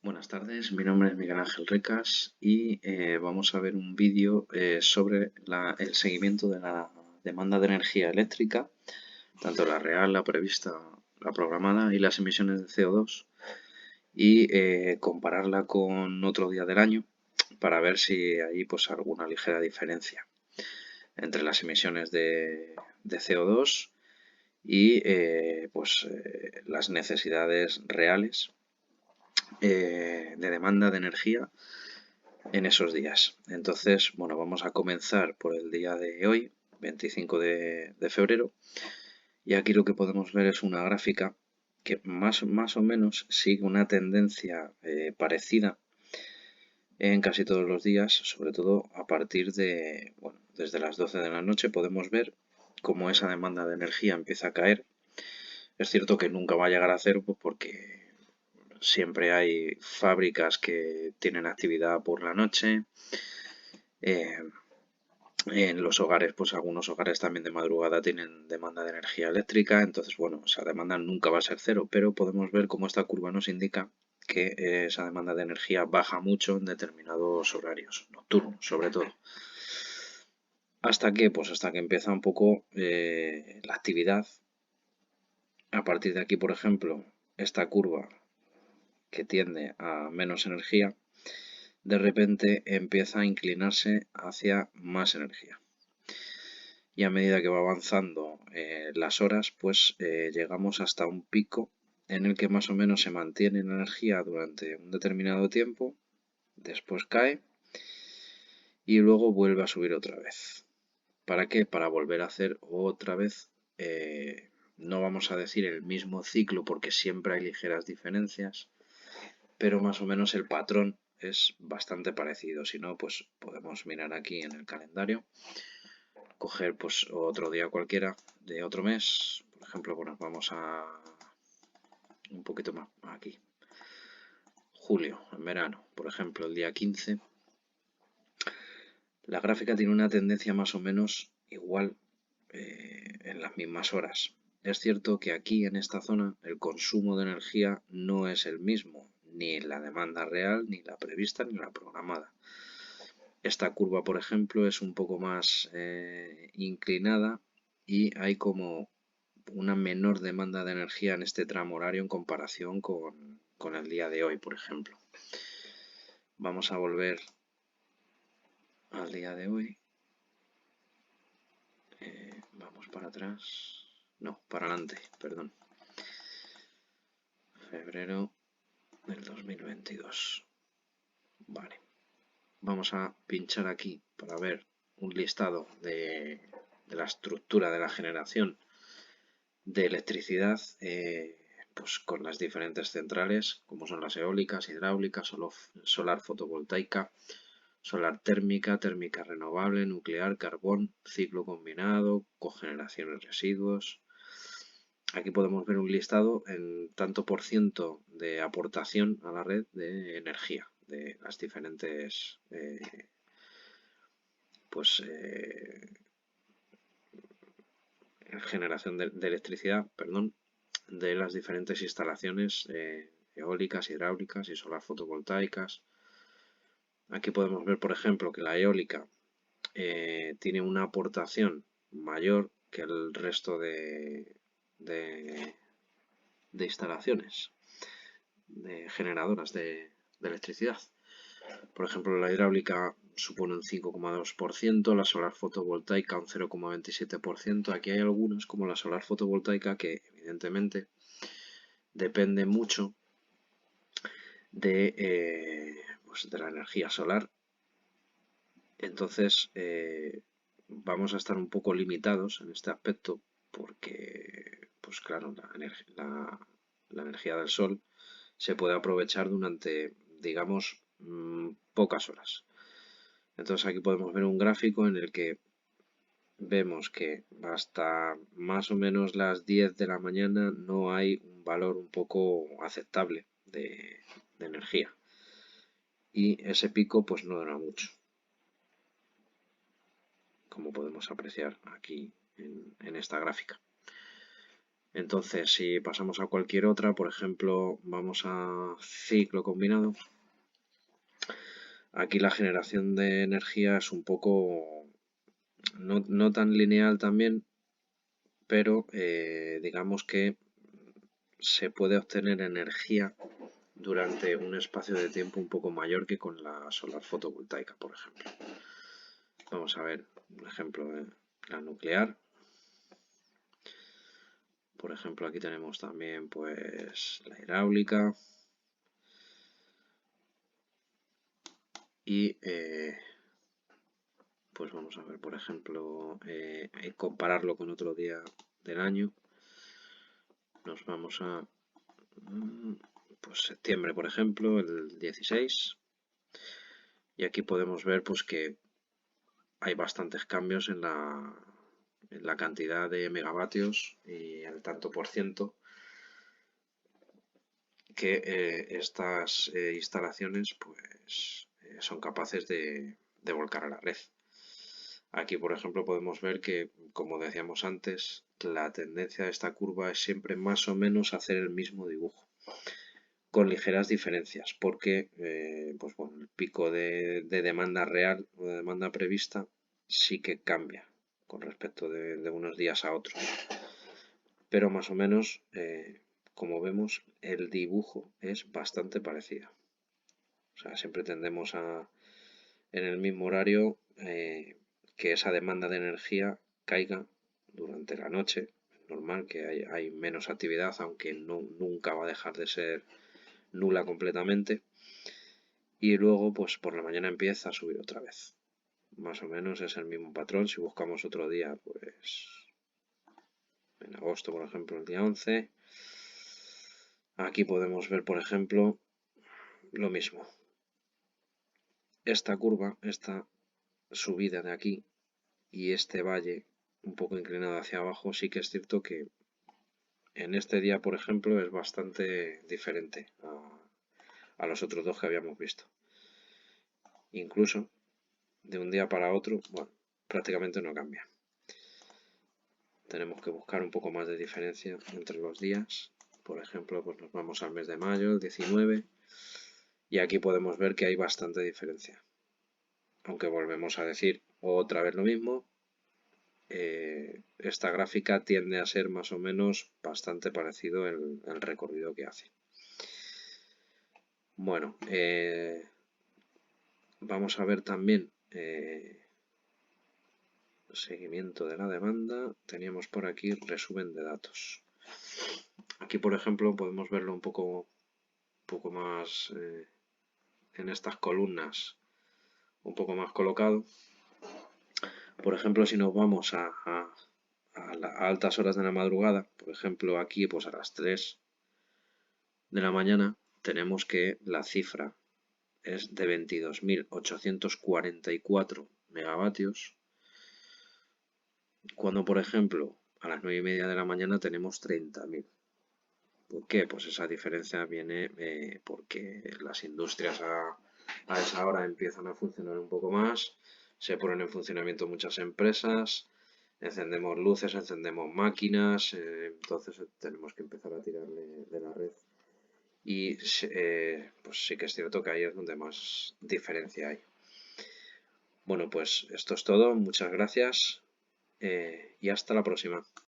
Buenas tardes, mi nombre es Miguel Ángel Recas y vamos a ver un vídeo sobre el seguimiento de la demanda de energía eléctrica, tanto la real, la prevista, la programada y las emisiones de CO2 y compararla con otro día del año para ver si hay pues alguna ligera diferencia entre las emisiones de CO2 y las necesidades reales de demanda de energía en esos días. Entonces, bueno, vamos a comenzar por el día de hoy, 25 de febrero, y aquí lo que podemos ver es una gráfica que más o menos sigue una tendencia parecida en casi todos los días, sobre todo a partir de, bueno, desde las 12 de la noche podemos ver cómo esa demanda de energía empieza a caer. Es cierto que nunca va a llegar a cero, pues porque siempre hay fábricas que tienen actividad por la noche. Eh, en los hogares, pues algunos hogares también de madrugada tienen demanda de energía eléctrica. Entonces, bueno, esa demanda nunca va a ser cero, pero podemos ver cómo esta curva nos indica que esa demanda de energía baja mucho en determinados horarios, nocturnos sobre todo. ¿Hasta qué? Pues hasta que empieza un poco la actividad. A partir de aquí, por ejemplo, esta curva que tiende a menos energía, de repente empieza a inclinarse hacia más energía. Y a medida que va avanzando las horas, pues llegamos hasta un pico en el que más o menos se mantiene la energía durante un determinado tiempo, después cae y luego vuelve a subir otra vez. ¿Para qué? Para volver a hacer otra vez, no vamos a decir el mismo ciclo porque siempre hay ligeras diferencias, pero más o menos el patrón es bastante parecido. Si no, pues podemos mirar aquí en el calendario, coger pues otro día cualquiera de otro mes. Por ejemplo, bueno, vamos a un poquito más aquí. Julio, en verano, por ejemplo, el día 15. La gráfica tiene una tendencia más o menos igual en las mismas horas. Es cierto que aquí en esta zona el consumo de energía no es el mismo, ni la demanda real, ni la prevista, ni la programada. Esta curva, por ejemplo, es un poco más inclinada y hay como una menor demanda de energía en este tramo horario en comparación con el día de hoy, por ejemplo. Vamos a volver al día de hoy. Vamos para atrás. No, para adelante, perdón. Febrero del 2022. Vale. Vamos a pinchar aquí para ver un listado de la estructura de la generación de electricidad, pues con las diferentes centrales, como son las eólicas, hidráulicas, solar fotovoltaica, solar térmica, térmica renovable, nuclear, carbón, ciclo combinado, cogeneración y residuos. Aquí podemos ver un listado en tanto por ciento de aportación a la red de energía de las diferentes generación de electricidad, perdón, de las diferentes instalaciones eólicas, hidráulicas y solar fotovoltaicas. Aquí podemos ver, por ejemplo, que la eólica tiene una aportación mayor que el resto de instalaciones, de generadoras de electricidad. Por ejemplo, la hidráulica supone un 5,2%, la solar fotovoltaica un 0,27%. Aquí hay algunas, como la solar fotovoltaica, que evidentemente depende mucho de la energía solar. Entonces, vamos a estar un poco limitados en este aspecto porque, pues claro, la energía del sol se puede aprovechar durante, digamos, pocas horas. Entonces aquí podemos ver un gráfico en el que vemos que hasta más o menos las 10 de la mañana no hay un valor un poco aceptable de energía. Y ese pico pues no dura mucho, como podemos apreciar aquí en esta gráfica. Entonces, si pasamos a cualquier otra, por ejemplo, vamos a ciclo combinado. Aquí la generación de energía es un poco no tan lineal también, pero digamos que se puede obtener energía durante un espacio de tiempo un poco mayor que con la solar fotovoltaica, por ejemplo. Vamos a ver un ejemplo de la nuclear. Por ejemplo, aquí tenemos también pues la hidráulica y pues vamos a ver, por ejemplo, compararlo con otro día del año. Nos vamos a pues septiembre, por ejemplo, el 16. Y aquí podemos ver pues que hay bastantes cambios en la cantidad de megavatios y el tanto por ciento que estas instalaciones pues son capaces de volcar a la red. Aquí, por ejemplo, podemos ver que, como decíamos antes, la tendencia de esta curva es siempre más o menos hacer el mismo dibujo, con ligeras diferencias, porque pues bueno, el pico de demanda real o de demanda prevista sí que cambia con respecto de unos días a otros. Pero más o menos, como vemos, el dibujo es bastante parecido. O sea, siempre tendemos en el mismo horario, que esa demanda de energía caiga durante la noche. Es normal que hay menos actividad, aunque nunca va a dejar de ser nula completamente. Y luego, pues por la mañana empieza a subir otra vez. Más o menos es el mismo patrón. Si buscamos otro día, pues en agosto, por ejemplo, el día 11. Aquí podemos ver, por ejemplo, lo mismo. Esta curva, esta subida de aquí y este valle un poco inclinado hacia abajo, sí que es cierto que en este día, por ejemplo, es bastante diferente a los otros dos que habíamos visto. Incluso de un día para otro, bueno, prácticamente no cambia. Tenemos que buscar un poco más de diferencia entre los días. Por ejemplo, pues nos vamos al mes de mayo, el 19, y aquí podemos ver que hay bastante diferencia. Aunque volvemos a decir otra vez lo mismo, esta gráfica tiende a ser más o menos bastante parecido el recorrido que hace. Bueno, vamos a ver también seguimiento de la demanda. Teníamos por aquí resumen de datos. Aquí, por ejemplo, podemos verlo un poco más en estas columnas, un poco más colocado. Por ejemplo, si nos vamos a altas horas de la madrugada, por ejemplo aquí pues a las 3 de la mañana, tenemos que la cifra es de 22.844 megavatios, cuando por ejemplo a las 9:30 de la mañana tenemos 30.000. ¿Por qué? Pues esa diferencia viene porque las industrias a esa hora empiezan a funcionar un poco más, se ponen en funcionamiento muchas empresas, encendemos luces, encendemos máquinas, entonces tenemos que empezar a tirarle de la red. Y pues sí que es cierto que ahí es donde más diferencia hay. Bueno, pues esto es todo, muchas gracias y hasta la próxima.